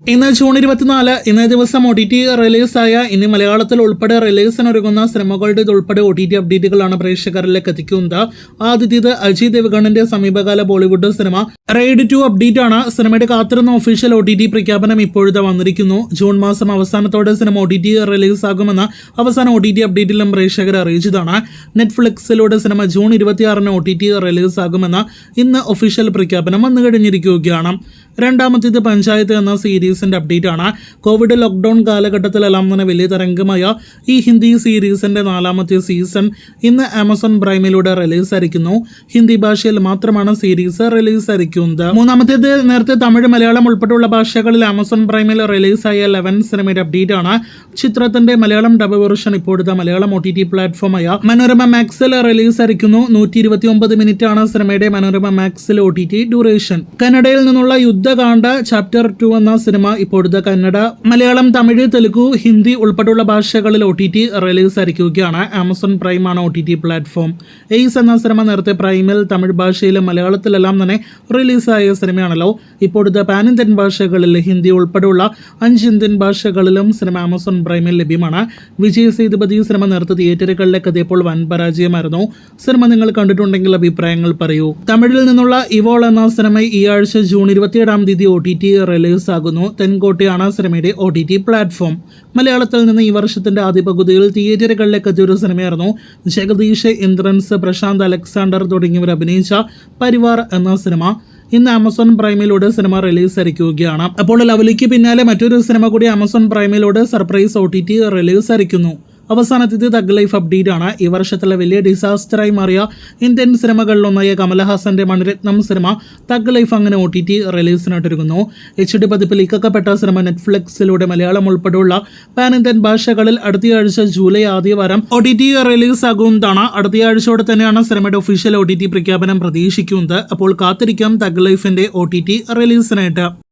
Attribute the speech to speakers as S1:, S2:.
S1: ഇന്ന് ജൂൺ 24 ഇന്നേ ദിവസം OTT റിലീസായ ഇനി മലയാളത്തിൽ ഉൾപ്പെടെ റിലീസിനൊരുങ്ങുന്ന സിനിമകളുടെ ഉൾപ്പെടെ OTT അപ്ഡേറ്റുകളാണ് പ്രേക്ഷകരിലേക്ക് എത്തിക്കുന്നത്. ആദ്യത്തേത് അജയ് ദേവ്ഗണിന്റെ സമീപകാല ബോളിവുഡ് സിനിമ റെയ്ഡ് 2 അപ്ഡേറ്റ് ആണ്. സിനിമയുടെ കാത്തിരുന്ന ഒഫീഷ്യൽ OTT പ്രഖ്യാപനം ഇപ്പോഴത്തെ വന്നിരിക്കുന്നു. ജൂൺ മാസം അവസാനത്തോടെ സിനിമ OTT റിലീസാകുമെന്ന് അവസാന OTT അപ്ഡേറ്റിലും പ്രേക്ഷകരെ അറിയിച്ചതാണ്. നെറ്റ്ഫ്ലിക്സിലൂടെ സിനിമ ജൂൺ 26 OTT റിലീസാകുമെന്ന് ഇന്ന് ഒഫീഷ്യൽ പ്രഖ്യാപനം വന്നു കഴിഞ്ഞിരിക്കുകയാണ്. രണ്ടാമത്തേത് പഞ്ചായത്ത് എന്ന സീരീസിന്റെ അപ്ഡേറ്റ് ആണ്. കോവിഡ് ലോക്ക്ഡൌൺ കാലഘട്ടത്തിലെല്ലാം തന്നെ വലിയ തരംഗമായ ഈ ഹിന്ദി സീരീസിന്റെ 4ാമത്തെ സീസൺ ഇന്ന് ആമസോൺ പ്രൈമിലൂടെ റിലീസായിരിക്കുന്നു. ഹിന്ദി ഭാഷയിൽ മാത്രമാണ് സീരീസ് റിലീസായിരിക്കുന്നത്. മൂന്നാമത്തേത് നേരത്തെ തമിഴ്, മലയാളം ഉൾപ്പെടെയുള്ള ഭാഷകളിൽ ആമസോൺ പ്രൈമിൽ റിലീസായ 11 സിനിമയുടെ അപ്ഡേറ്റ് ആണ്. ചിത്രത്തിന്റെ മലയാളം ഡബ് വെർഷൻ ഇപ്പോഴത്തെ മലയാളം OTT പ്ലാറ്റ്ഫോമായ മനോരമ മാക്സിൽ റിലീസായിരിക്കുന്നു. 129 മിനിറ്റ് ആണ് സിനിമയുടെ മനോരമ മാക്സിൽ OTT ഡ്യൂറേഷൻ. കന്നഡയിൽ നിന്നുള്ള യുദ്ധകാണ്ഡ ചാപ്റ്റർ 2 എന്ന സിനിമ ഇപ്പോഴത്തെ കന്നഡ, മലയാളം, തമിഴ്, തെലുഗു, ഹിന്ദി ഉൾപ്പെടെയുള്ള ഭാഷകളിൽ OTT റിലീസായിരിക്കുകയാണ്. ആമസോൺ പ്രൈമാണ് OTT പ്ലാറ്റ്ഫോം. എയ്സ് എന്ന സിനിമ നേരത്തെ പ്രൈമിൽ തമിഴ് ഭാഷയിലും മലയാളത്തിലെല്ലാം തന്നെ റിലീസായ സിനിമയാണല്ലോ. ഇപ്പോഴത്തെ പാൻ ഇന്ത്യൻ ഭാഷകളിൽ ഹിന്ദി ഉൾപ്പെടെയുള്ള 5 ഇന്ത്യൻ ഭാഷകളിലും സിനിമ ആമസോൺ പ്രൈമിൽ ലഭ്യമാണ്. വിജയ് സേതുപതി സിനിമ നേരത്തെ തിയേറ്ററുകളിലേക്ക് എത്തിയപ്പോൾ വൻ പരാജയമായിരുന്നു. സിനിമ നിങ്ങൾ കണ്ടിട്ടുണ്ടെങ്കിൽ അഭിപ്രായങ്ങൾ പറയൂ. തമിഴിൽ നിന്നുള്ള ഇവോൾ എന്ന സിനിമ ഈ ആഴ്ച ജൂൺ 27 OTT റിലീസാകുന്നു. തെൻകോട്ടയാണ് സിനിമയുടെ OTT പ്ലാറ്റ്ഫോം. മലയാളത്തിൽ നിന്ന് ഈ വർഷത്തിന്റെ ആദ്യ പകുതിയിൽ തിയേറ്ററുകളിലേക്ക് എത്തിയൊരു സിനിമയായിരുന്നു ജഗദീഷ്, ഇന്ദ്രൻസ്, പ്രശാന്ത് അലക്സാണ്ടർ തുടങ്ങിയവർ അഭിനയിച്ച പരിവാർ എന്ന സിനിമ. ഇന്ന് ആമസോൺ പ്രൈമിലൂടെ സിനിമ റിലീസായിരിക്കുകയാണ്. അപ്പോൾ ലവ്ലിക്ക് പിന്നാലെ മറ്റൊരു സിനിമ കൂടി ആമസോൺ പ്രൈമിലൂടെ സർപ്രൈസ് OTT റിലീസായിരിക്കുന്നു. അവസാനത്തേത് തഗ് ലൈഫ് അപ്ഡേറ്റ് ആണ്. ഈ വർഷത്തിലെ വലിയ ഡിസാസ്റ്ററായി മാറിയ ഇന്ത്യൻ സിനിമകളിലൊന്നായ കമലഹാസന്റെ മണിരത്നം സിനിമ തഗ് ലൈഫ് അങ്ങനെ OTT റിലീസിനായിട്ടൊരുങ്ങുന്നു. HD പതിപ്പിൽ ഇക്കപ്പെട്ട സിനിമ നെറ്റ്ഫ്ലിക്സിലൂടെ മലയാളം ഉൾപ്പെടെയുള്ള പാൻ ഇന്ത്യൻ ഭാഷകളിൽ അടുത്തയാഴ്ച ജൂലൈ ആദ്യവാരം OTT റിലീസാകുന്നതാണ്. അടുത്തയാഴ്ചയോടെ തന്നെയാണ് സിനിമയുടെ ഒഫീഷ്യൽ OTT പ്രഖ്യാപനം പ്രതീക്ഷിക്കുന്നത്. അപ്പോൾ കാത്തിരിക്കാം തഗ് ലൈഫിന്റെ OTT റിലീസിനായിട്ട്.